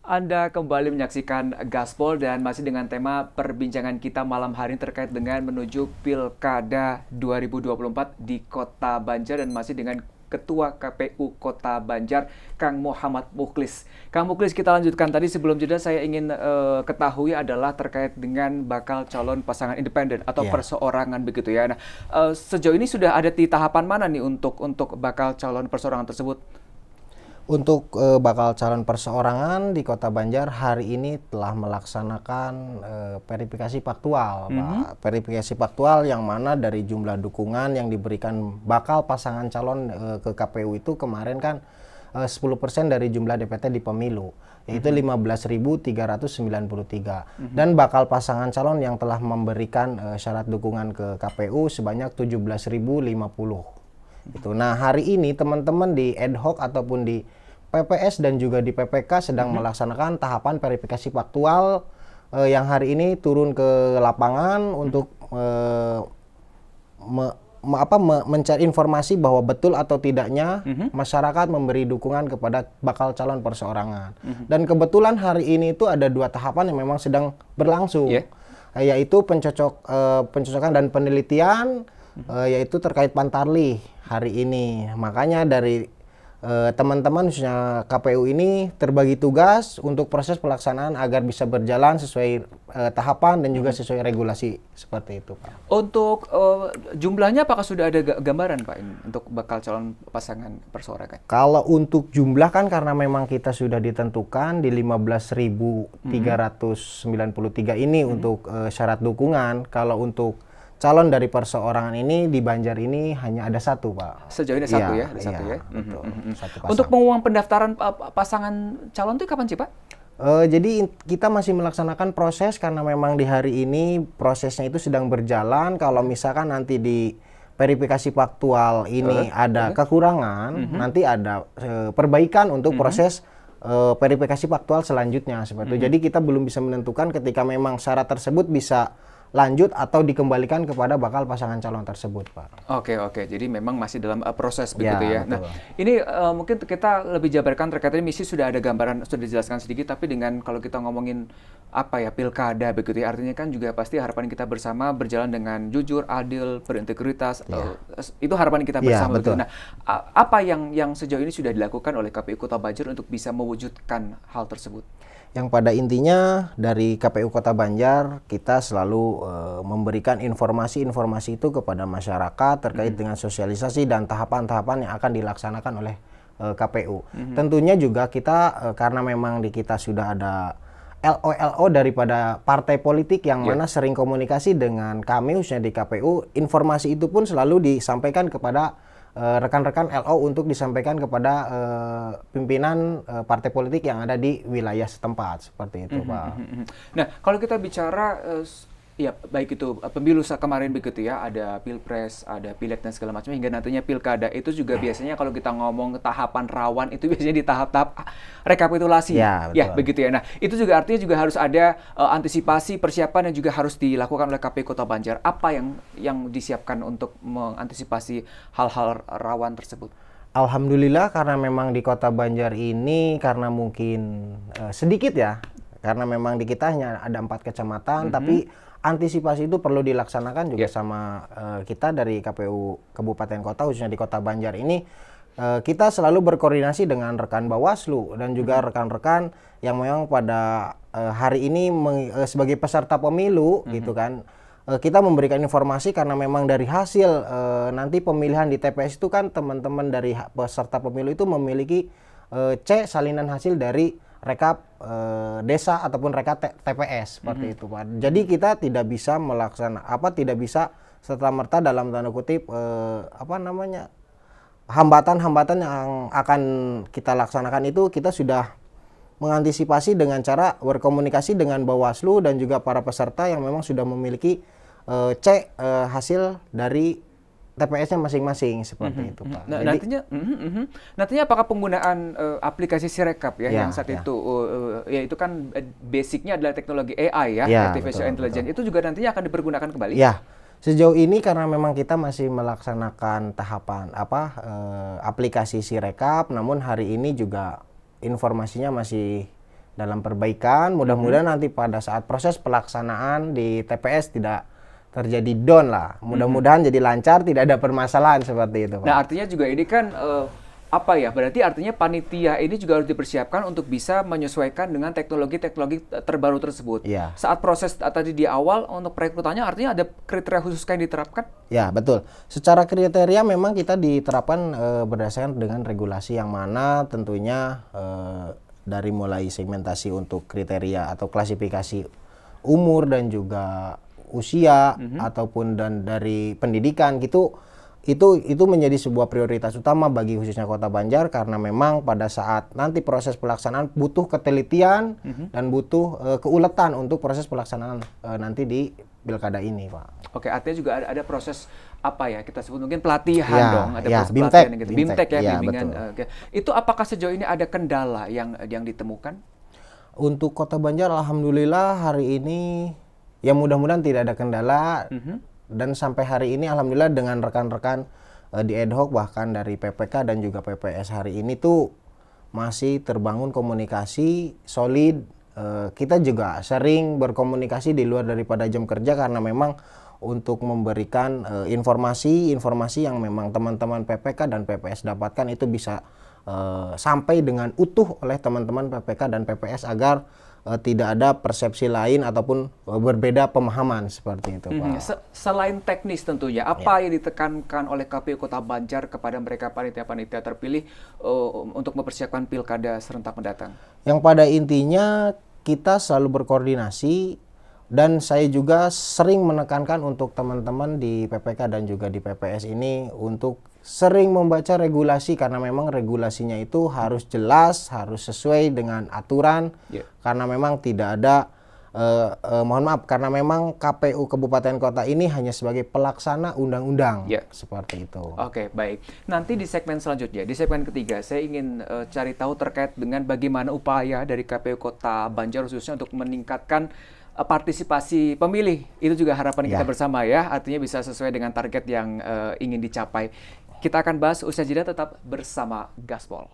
Anda kembali menyaksikan Gaspol dan masih dengan tema perbincangan kita malam hari ini terkait dengan menuju Pilkada 2024 di Kota Banjar dan masih dengan Ketua KPU Kota Banjar, Kang Muhammad Mukhlis. Kang Mukhlis, kita lanjutkan tadi sebelum jeda saya ingin ketahui adalah terkait dengan bakal calon pasangan independen atau perseorangan begitu ya. Nah, sejauh ini sudah ada di tahapan mana nih untuk bakal calon perseorangan tersebut? Untuk bakal calon perseorangan di Kota Banjar hari ini telah melaksanakan verifikasi faktual, Pak. Verifikasi faktual yang mana dari jumlah dukungan yang diberikan bakal pasangan calon ke KPU itu kemarin kan 10% dari jumlah DPT di pemilu, yaitu 15.393. Dan bakal pasangan calon yang telah memberikan syarat dukungan ke KPU sebanyak 17.050. Itu. Nah, hari ini teman-teman di ad hoc ataupun di PPS dan juga di PPK sedang melaksanakan tahapan verifikasi faktual yang hari ini turun ke lapangan untuk mencari informasi bahwa betul atau tidaknya masyarakat memberi dukungan kepada bakal calon perseorangan. Dan kebetulan hari ini itu ada dua tahapan yang memang sedang berlangsung, yaitu pencocokan dan penelitian, yaitu terkait Pantarlih hari ini. Makanya dari teman-teman khususnya KPU ini terbagi tugas untuk proses pelaksanaan agar bisa berjalan sesuai tahapan dan juga sesuai regulasi seperti itu, Pak. Untuk jumlahnya apakah sudah ada gambaran, Pak, ini, untuk bakal calon pasangan perseorangan? Kalau untuk jumlah kan karena memang kita sudah ditentukan di 15.393 ini untuk syarat dukungan. Kalau untuk calon dari perseorangan ini di Banjar ini hanya ada satu, Pak. Sejauh ini satu ya? Ada satu ya? Betul. Satu pasang. Untuk pengumuman pendaftaran pasangan calon itu kapan sih, Pak? Jadi kita masih melaksanakan proses karena memang di hari ini prosesnya itu sedang berjalan. Kalau misalkan nanti di verifikasi faktual ini ada kekurangan, nanti ada perbaikan untuk proses verifikasi faktual selanjutnya seperti itu. Jadi kita belum bisa menentukan ketika memang syarat tersebut bisa lanjut atau dikembalikan kepada bakal pasangan calon tersebut, Pak. Oke. Jadi memang masih dalam proses begitu ya. Betul. Nah, ini mungkin kita lebih jabarkan terkait ini misi sudah ada gambaran, sudah dijelaskan sedikit, tapi dengan kalau kita ngomongin pilkada begitu ya, artinya kan juga pasti harapan kita bersama berjalan dengan jujur, adil, berintegritas. Itu harapan kita bersama begitu. Nah, apa yang sejauh ini sudah dilakukan oleh KPU Kota Banjar untuk bisa mewujudkan hal tersebut? Yang pada intinya dari KPU Kota Banjar kita selalu memberikan informasi-informasi itu kepada masyarakat terkait dengan sosialisasi dan tahapan-tahapan yang akan dilaksanakan oleh KPU. Tentunya juga kita karena memang di kita sudah ada LO daripada partai politik yang mana sering komunikasi dengan kami khususnya di KPU, informasi itu pun selalu disampaikan kepada rekan-rekan LO untuk disampaikan kepada pimpinan partai politik yang ada di wilayah setempat seperti itu, Pak. Nah, kalau kita bicara ya baik itu pemilu kemarin begitu ya, ada pilpres, ada pileg dan segala macam hingga nantinya pilkada itu juga biasanya kalau kita ngomong tahapan rawan itu biasanya di tahap-tahap rekapitulasi. Ya, begitu ya. Nah, itu juga artinya juga harus ada antisipasi persiapan yang juga harus dilakukan oleh KPU Kota Banjar. Apa yang disiapkan untuk mengantisipasi hal-hal rawan tersebut? Alhamdulillah karena memang di Kota Banjar ini karena mungkin sedikit ya, karena memang di kita hanya ada 4 kecamatan, tapi antisipasi itu perlu dilaksanakan juga sama kita dari KPU Kabupaten Kota khususnya di Kota Banjar ini. Kita selalu berkoordinasi dengan rekan Bawaslu dan juga rekan-rekan yang memang pada hari ini sebagai peserta pemilu gitu kan. Kita memberikan informasi karena memang dari hasil nanti pemilihan di TPS itu kan teman-teman dari peserta pemilu itu memiliki salinan hasil dari rekap desa ataupun rekap TPS seperti itu, Pak. Jadi kita tidak bisa tidak bisa serta-merta dalam tanda kutip hambatan-hambatan yang akan kita laksanakan itu kita sudah mengantisipasi dengan cara berkomunikasi dengan Bawaslu dan juga para peserta yang memang sudah memiliki hasil dari TPS-nya masing-masing seperti itu, Pak. Nah, nantinya apakah penggunaan aplikasi Sirekap yang saat itu ya itu kan basicnya adalah teknologi AI artificial intelligence, itu juga nantinya akan dipergunakan kembali? Ya, sejauh ini karena memang kita masih melaksanakan tahapan aplikasi Sirekap, namun hari ini juga informasinya masih dalam perbaikan. Mudah-mudahan nanti pada saat proses pelaksanaan di TPS tidak terjadi down lah. Mudah-mudahan jadi lancar, tidak ada permasalahan seperti itu, Pak. Nah, artinya juga ini kan apa ya? Berarti artinya panitia ini juga harus dipersiapkan untuk bisa menyesuaikan dengan teknologi-teknologi terbaru tersebut. Iya. Saat proses tadi di awal untuk perekrutannya, artinya ada kriteria khusus yang diterapkan? Ya, betul. Secara kriteria memang kita diterapkan berdasarkan dengan regulasi yang mana tentunya dari mulai segmentasi untuk kriteria atau klasifikasi umur dan juga usia ataupun dan dari pendidikan gitu, itu menjadi sebuah prioritas utama bagi khususnya Kota Banjar, karena memang pada saat nanti proses pelaksanaan butuh ketelitian dan butuh keuletan untuk proses pelaksanaan nanti di pilkada ini, Pak. Oke, artinya juga ada proses apa ya, kita sebut mungkin pelatihan Ya, dong, ada ya, proses BIMTEK, pelatihan gitu. BIMTEK, BIMTEK ya, ya, bimbingan. betul. Oke. Itu apakah sejauh ini ada kendala yang ditemukan? Untuk Kota Banjar alhamdulillah hari ini ya mudah-mudahan tidak ada kendala, dan sampai hari ini alhamdulillah dengan rekan-rekan di ad hoc bahkan dari PPK dan juga PPS hari ini tuh masih terbangun komunikasi solid. Kita juga sering berkomunikasi di luar daripada jam kerja karena memang untuk memberikan informasi yang memang teman-teman PPK dan PPS dapatkan itu bisa sampai dengan utuh oleh teman-teman PPK dan PPS agar tidak ada persepsi lain ataupun berbeda pemahaman seperti itu, Pak. Selain teknis tentunya, apa yang ditekankan oleh KPU Kota Banjar kepada mereka panitia-panitia terpilih untuk mempersiapkan pilkada serentak mendatang? Yang pada intinya kita selalu berkoordinasi, dan saya juga sering menekankan untuk teman-teman di PPK dan juga di PPS ini untuk sering membaca regulasi, karena memang regulasinya itu harus jelas, harus sesuai dengan aturan. Karena memang tidak ada mohon maaf, karena memang KPU Kabupaten Kota ini hanya sebagai pelaksana undang-undang. Seperti itu. Oke, baik. Nanti di segmen selanjutnya, di segmen ketiga, saya ingin cari tahu terkait dengan bagaimana upaya dari KPU Kota Banjar khususnya untuk meningkatkan partisipasi pemilih. Itu juga harapan kita bersama ya, artinya bisa sesuai dengan target yang ingin dicapai. Kita akan bahas usai jeda, tetap bersama Gaspol.